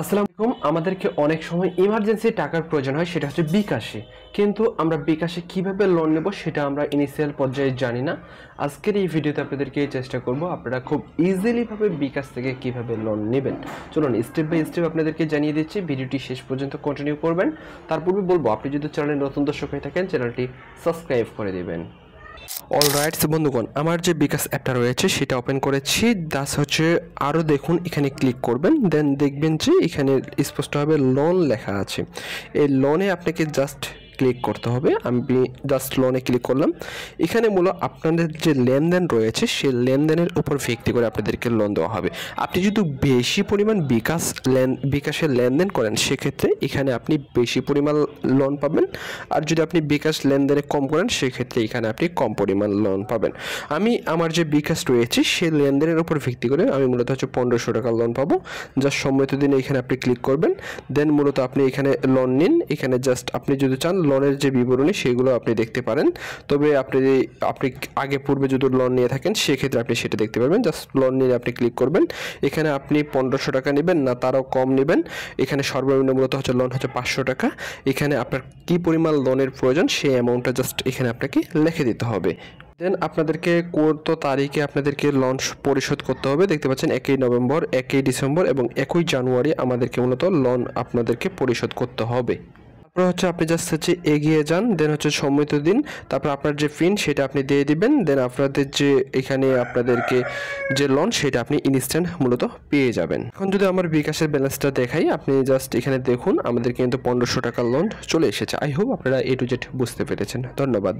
আসসালামু আলাইকুম। আমাদেরকে অনেক সময় ইমার্জেন্সি টাকার প্রয়োজন হয়, সেটা হচ্ছে বিকাশে। কিন্তু আমরা বিকাশে কিভাবে লোন নেব সেটা আমরা ইনিশিয়াল পর্যায়ে জানি না। আজকের এই ভিডিওতে আপনাদেরকে চেষ্টা করব আপনারা খুব ইজিলিভাবে বিকাশ থেকে কিভাবে লোন নেবেন। চলুন স্টেপ বাই স্টেপ আপনাদেরকে জানিয়ে দিচ্ছি, ভিডিওটি শেষ পর্যন্ত কন্টিনিউ করবেন। তার পূর্বে বলবো, আপনি যদি চ্যানেলে নতুন দর্শক হয়ে থাকেন চ্যানেলটি সাবস্ক্রাইব করে দেবেন। অলরাইট বন্ধুগণ, আমার যে বিকাশ অ্যাপটা রয়েছে সেটা ওপেন করেছি। দাস হচ্ছে আরও দেখুন, এখানে ক্লিক করবেন, দেন দেখবেন যে এখানে স্পষ্টভাবে লোন লেখা আছে। এই লোনে আপনাকে জাস্ট ক্লিক করতে হবে। আমি জাস্ট লোনে ক্লিক করলাম। এখানে মূলত আপনাদের যে লেনদেন রয়েছে সেই লেনদেনের উপর ভিত্তি করে আপনাদেরকে লোন দেওয়া হবে। আপনি যদি বেশি পরিমাণ বিকাশের লেনদেন করেন সেক্ষেত্রে এখানে আপনি বেশি পরিমাণ লোন পাবেন, আর যদি আপনি বিকাশ লেনদেনে কম করেন সেক্ষেত্রে এখানে আপনি কম পরিমাণ লোন পাবেন। আমি আমার যে বিকাশ রয়েছে সেই লেনদেনের উপর ভিত্তি করে আমি মূলত হচ্ছে 1500 টাকা লোন পাবো। জাস্ট সম্মত দিনে এখানে আপনি ক্লিক করবেন, দেন মূলত আপনি এখানে লোন নিন। এখানে জাস্ট আপনি যদি চান লোনের যে বিবরণী সেগুলো আপনি দেখতে পারেন, তবে আপনি আগে পূর্বে যদি লোন নিয়ে থাকেন সেক্ষেত্রে আপনি সেটা দেখতে পারবেন। জাস্ট লোন নিয়ে আপনি ক্লিক করবেন। এখানে আপনি 1500 টাকা নেবেন না তারও কম নেবেন। এখানে সর্বনিম্ন মূলত হচ্ছে লোন হচ্ছে 500 টাকা। এখানে আপনার কী পরিমাণ লোনের প্রয়োজন সেই অ্যামাউন্টটা জাস্ট এখানে আপনাকে লিখে দিতে হবে। দেন আপনাদেরকে কত তারিখে আপনাদেরকে লোন পরিশোধ করতে হবে দেখতে পাচ্ছেন, 1 নভেম্বর, 1 ডিসেম্বর এবং 1 জানুয়ারি আমাদেরকে মূলত লোন আপনাদেরকে পরিশোধ করতে হবে। তারপর হচ্ছে আপনি জাস্ট হচ্ছে এগিয়ে যান, দেন হচ্ছে সম্মত দিন, তারপর আপনার যে পিন সেটা আপনি দিয়ে দিবেন। দেন আপনাদের যে এখানে আপনাদেরকে যে লোন সেটা আপনি ইনস্ট্যান্ট মূলত পেয়ে যাবেন। এখন যদি আমার বিকাশের ব্যালেন্সটা দেখাই, আপনি জাস্ট এখানে দেখুন আমাদের কিন্তু 1500 টাকা লোন চলে এসেছে। আই হোপ আপনারা A to Z বুঝতে পেরেছেন। ধন্যবাদ।